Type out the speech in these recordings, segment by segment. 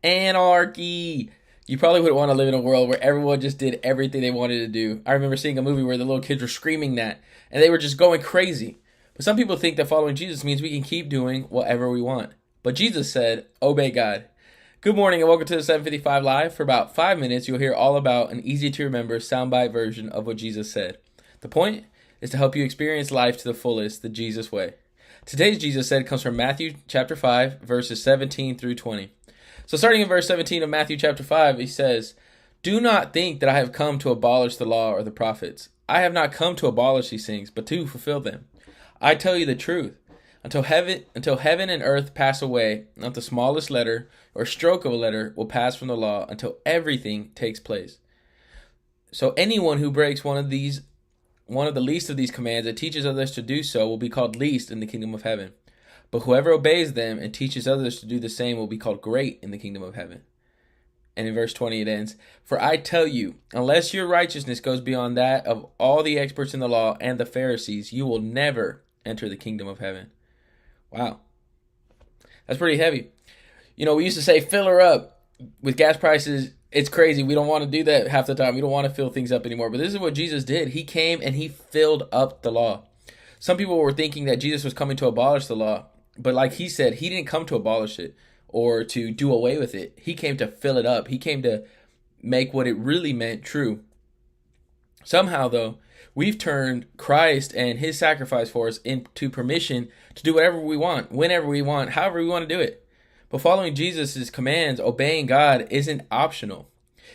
Anarchy. You probably would want to live in a world where everyone just did everything they wanted to do. I remember seeing a movie where the little kids were screaming that, and they were just going crazy. But some people think that following Jesus means we can keep doing whatever we want. But Jesus said, obey God. Good morning and welcome to the 755 Live. For about 5 minutes, you'll hear all about an easy to remember soundbite version of what Jesus said. The point is to help you experience life to the fullest, the Jesus way. Today's Jesus said comes from Matthew chapter 5, verses 17 through 20. So starting in verse 17 of Matthew chapter 5, he says, "Do not think that I have come to abolish the law or the prophets. I have not come to abolish these things, but to fulfill them. I tell you the truth. Until heaven and earth pass away, not the smallest letter or stroke of a letter will pass from the law until everything takes place. So anyone who breaks one of the least of these commands and teaches others to do so will be called least in the kingdom of heaven. But whoever obeys them and teaches others to do the same will be called great in the kingdom of heaven." And in verse 20 it ends, "For I tell you, unless your righteousness goes beyond that of all the experts in the law and the Pharisees, you will never enter the kingdom of heaven." Wow. That's pretty heavy. We used to say fill her up. With gas prices, it's crazy. We don't want to do that half the time. We don't want to fill things up anymore. But this is what Jesus did. He came and he filled up the law. Some people were thinking that Jesus was coming to abolish the law. But like he said, he didn't come to abolish it or to do away with it. He came to fill it up. He came to make what it really meant true. Somehow, though, we've turned Christ and his sacrifice for us into permission to do whatever we want, whenever we want, however we want to do it. But following Jesus' commands, obeying God, isn't optional.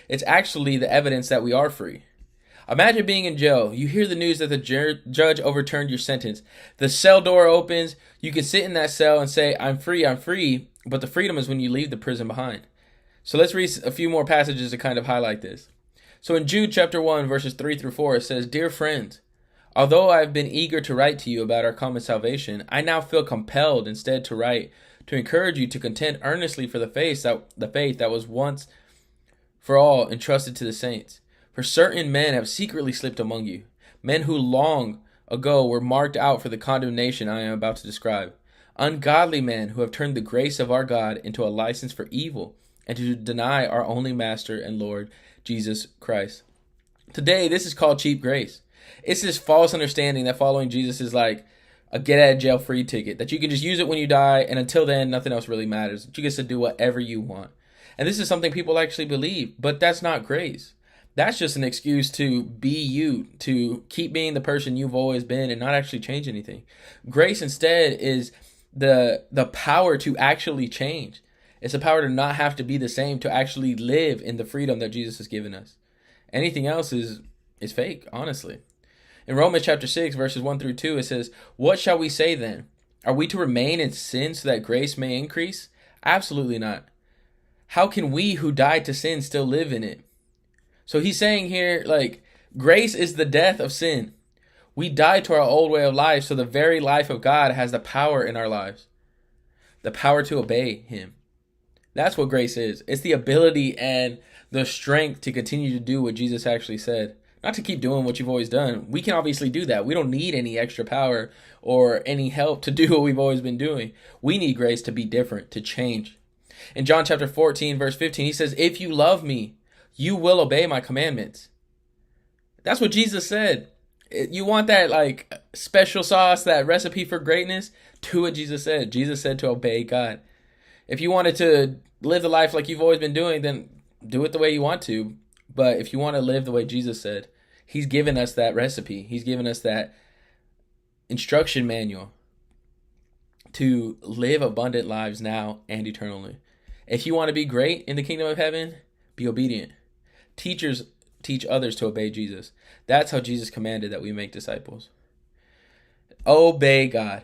It's actually the evidence that we are free. Imagine being in jail. You hear the news that the judge overturned your sentence. The cell door opens. You can sit in that cell and say, I'm free. But the freedom is when you leave the prison behind. So let's read a few more passages to kind of highlight this. So in Jude chapter 1, verses 3 through 4, it says, "Dear friends, although I have been eager to write to you about our common salvation, I now feel compelled instead to write to encourage you to contend earnestly for the faith that was once for all entrusted to the saints. For certain men have secretly slipped among you, men who long ago were marked out for the condemnation I am about to describe. Ungodly men who have turned the grace of our God into a license for evil and to deny our only Master and Lord, Jesus Christ." Today, this is called cheap grace. It's this false understanding that following Jesus is like a get-out-of-jail-free ticket, that you can just use it when you die, and until then, nothing else really matters. That you get to do whatever you want. And this is something people actually believe, but that's not grace. That's just an excuse to be you, to keep being the person you've always been and not actually change anything. Grace instead is the power to actually change. It's the power to not have to be the same, to actually live in the freedom that Jesus has given us. Anything else is fake, honestly. In Romans chapter 6, verses 1 through 2, it says, "What shall we say then? Are we to remain in sin so that grace may increase? Absolutely not. How can we who died to sin still live in it?" So he's saying here, grace is the death of sin. We died to our old way of life, so the very life of God has the power in our lives. The power to obey him. That's what grace is. It's the ability and the strength to continue to do what Jesus actually said. Not to keep doing what you've always done. We can obviously do that. We don't need any extra power or any help to do what we've always been doing. We need grace to be different, to change. In John chapter 14, verse 15, he says, "If you love me, you will obey my commandments." That's what Jesus said. You want that special sauce, that recipe for greatness? Do what Jesus said. Jesus said to obey God. If you wanted to live the life like you've always been doing, then do it the way you want to. But if you want to live the way Jesus said, he's given us that recipe. He's given us that instruction manual to live abundant lives now and eternally. If you want to be great in the kingdom of heaven, be obedient. Teachers teach others to obey Jesus. That's how Jesus commanded that we make disciples. Obey God.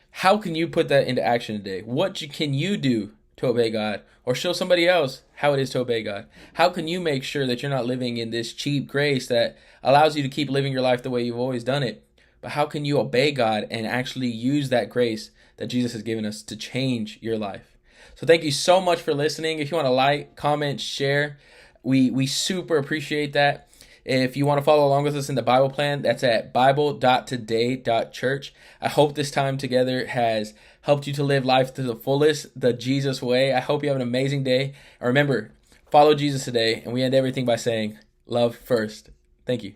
How can you put that into action today? What can you do to obey God, or show somebody else how it is to obey God? How can you make sure that you're not living in this cheap grace that allows you to keep living your life the way you've always done it? But how can you obey God and actually use that grace that Jesus has given us to change your life? So thank you so much for listening. If you want to like, comment, share, we super appreciate that. If you want to follow along with us in the Bible plan, that's at bible.today.church. I hope this time together has helped you to live life to the fullest, the Jesus way. I hope you have an amazing day. And remember, follow Jesus today. And we end everything by saying, love first. Thank you.